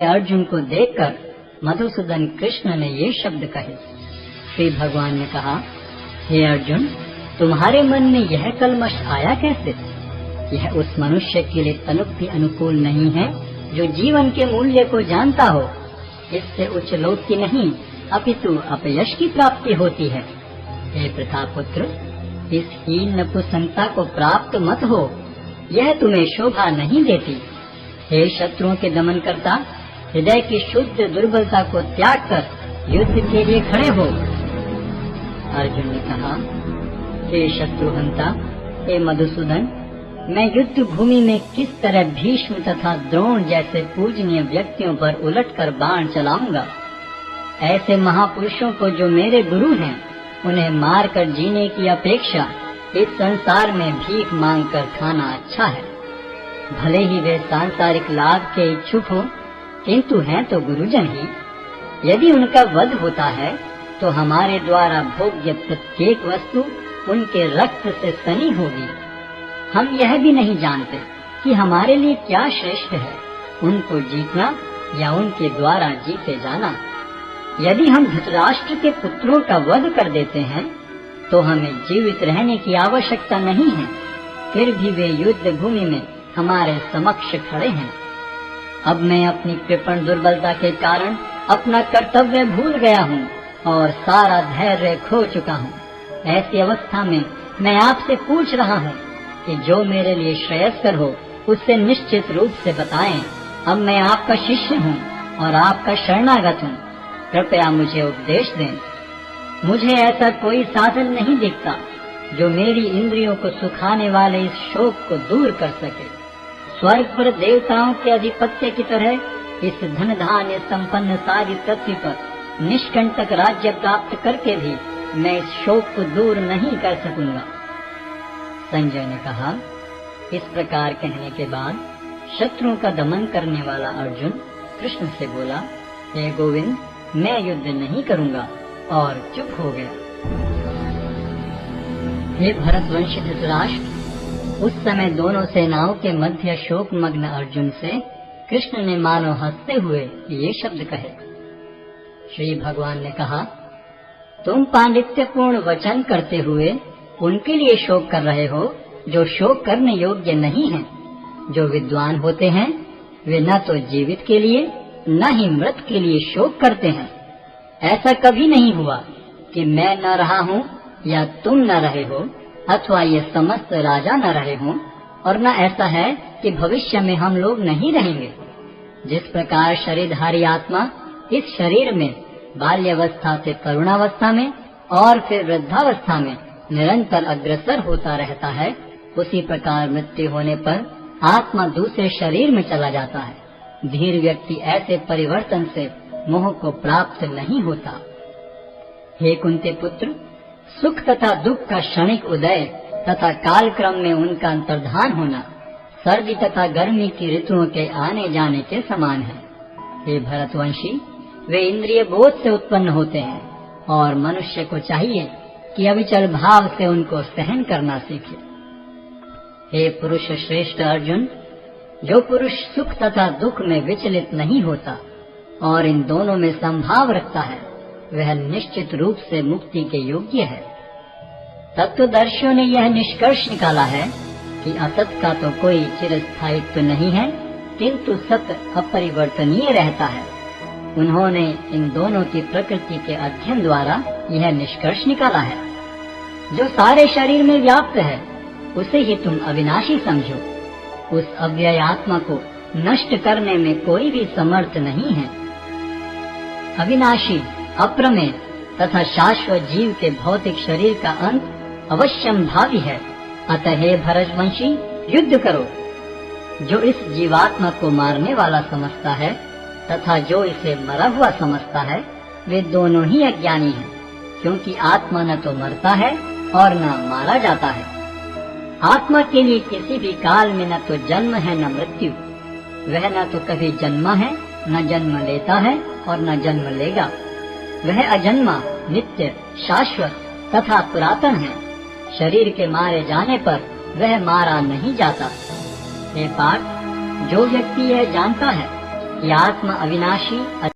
अर्जुन को देखकर मधुसूदन कृष्ण ने ये शब्द कहे। श्री भगवान ने कहा, हे अर्जुन, तुम्हारे मन में यह कलमश आया कैसे? यह उस मनुष्य के लिए तनुक्ति अनुकूल नहीं है जो जीवन के मूल्य को जानता हो। इससे उच्च लोक की नहीं अपितु अपयश की प्राप्ति होती है। हे प्रतापुत्र, इस हीन नपुंसकता को प्राप्त मत हो, यह तुम्हें शोभा नहीं देती। हे शत्रुओं के दमन करता, हृदय की शुद्ध दुर्बलता को त्याग कर युद्ध के लिए खड़े हो। अर्जुन ने कहा, हे शत्रुहंता, हे मधुसूदन, मैं युद्ध भूमि में किस तरह भीष्म तथा द्रोण जैसे पूजनीय व्यक्तियों पर उलटकर बाण चलाऊंगा। ऐसे महापुरुषों को जो मेरे गुरु हैं, उन्हें मारकर जीने की अपेक्षा इस संसार में भीख मांगकर खाना अच्छा है। भले ही वे सांसारिक लाभ के इच्छुक हों, किंतु हैं तो गुरुजन ही। यदि उनका वध होता है तो हमारे द्वारा भोग्य प्रत्येक वस्तु उनके रक्त से सनी होगी। हम यह भी नहीं जानते कि हमारे लिए क्या श्रेष्ठ है, उनको जीतना या उनके द्वारा जीते जाना। यदि हम धृतराष्ट्र के पुत्रों का वध कर देते हैं तो हमें जीवित रहने की आवश्यकता नहीं है, फिर भी वे युद्ध भूमि में हमारे समक्ष खड़े हैं। अब मैं अपनी कृपण दुर्बलता के कारण अपना कर्तव्य भूल गया हूँ और सारा धैर्य खो चुका हूँ। ऐसी अवस्था में मैं आपसे पूछ रहा हूँ कि जो मेरे लिए श्रेयस्कर हो उससे निश्चित रूप से बताएं। अब मैं आपका शिष्य हूँ और आपका शरणागत हूँ, कृपया मुझे उपदेश दें। मुझे ऐसा कोई साधन नहीं दिखता जो मेरी इंद्रियों को सुखाने वाले इस शोक को दूर कर सके। स्वर्ग पर देवताओं के अधिपत्य की तरह इस धन धान्य संपन्न सारी पृथ्वी पर निष्कंटक राज्य प्राप्त करके भी मैं इस शोक को दूर नहीं कर सकूंगा। संजय ने कहा, इस प्रकार कहने के बाद शत्रुओं का दमन करने वाला अर्जुन कृष्ण से बोला, हे गोविंद, मैं युद्ध नहीं करूंगा, और चुप हो गया। हे भरतवंशी धृतराष्ट्र, उस समय दोनों सेनाओं के मध्य शोकमग्न अर्जुन से कृष्ण ने मानो हंसते हुए ये शब्द कहे। श्री भगवान ने कहा, तुम पांडित्यपूर्ण वचन करते हुए उनके लिए शोक कर रहे हो जो शोक करने योग्य नहीं है। जो विद्वान होते हैं वे न तो जीवित के लिए न ही मृत के लिए शोक करते हैं। ऐसा कभी नहीं हुआ कि मैं न रहा हूँ या तुम न रहे हो, अथवा ये समस्त राजा न रहे हों, और न ऐसा है कि भविष्य में हम लोग नहीं रहेंगे। जिस प्रकार शरीरधारी आत्मा इस शरीर में बाल्यावस्था से तरुणावस्था में और फिर वृद्धावस्था में निरंतर अग्रसर होता रहता है, उसी प्रकार मृत्यु होने पर आत्मा दूसरे शरीर में चला जाता है। धीर व्यक्ति ऐसे परिवर्तन से मोह को प्राप्त नहीं होता। हे कुंती पुत्र, सुख तथा दुख का क्षणिक उदय तथा कालक्रम में उनका अंतर्धान होना सर्दी तथा गर्मी की ऋतुओं के आने जाने के समान है। हे भरतवंशी, वे इंद्रिय बोध से उत्पन्न होते हैं और मनुष्य को चाहिए कि अविचल भाव से उनको सहन करना सीखे। हे पुरुष श्रेष्ठ अर्जुन, जो पुरुष सुख तथा दुख में विचलित नहीं होता और इन दोनों में संभाव रखता है, वह निश्चित रूप से मुक्ति के योग्य है। तत्वदर्शियों ने यह निष्कर्ष निकाला है कि असत का तो कोई चिरस्थायित्व नहीं है, किंतु सत अपरिवर्तनीय रहता है। उन्होंने इन दोनों की प्रकृति के अध्ययन द्वारा यह निष्कर्ष निकाला है। जो सारे शरीर में व्याप्त है उसे ही तुम अविनाशी समझो। उस अव्यय आत्मा को नष्ट करने में कोई भी समर्थ नहीं है। अविनाशी, अप्रमेय तथा शाश्वत जीव के भौतिक शरीर का अंत अवश्यम भावी है। अतः हे भरतवंशी, युद्ध करो। जो इस जीवात्मा को मारने वाला समझता है तथा जो इसे मरा हुआ समझता है, वे दोनों ही अज्ञानी हैं, क्योंकि आत्मा न तो मरता है और न मारा जाता है। आत्मा के लिए किसी भी काल में न तो जन्म है न मृत्यु। वह न तो कभी जन्मा है, न जन्म लेता है और न जन्म लेगा। वह अजन्मा, नित्य, शाश्वत तथा पुरातन है। शरीर के मारे जाने पर वह मारा नहीं जाता। हे पार्थ, जो व्यक्ति यह जानता है ये आत्मा अविनाशी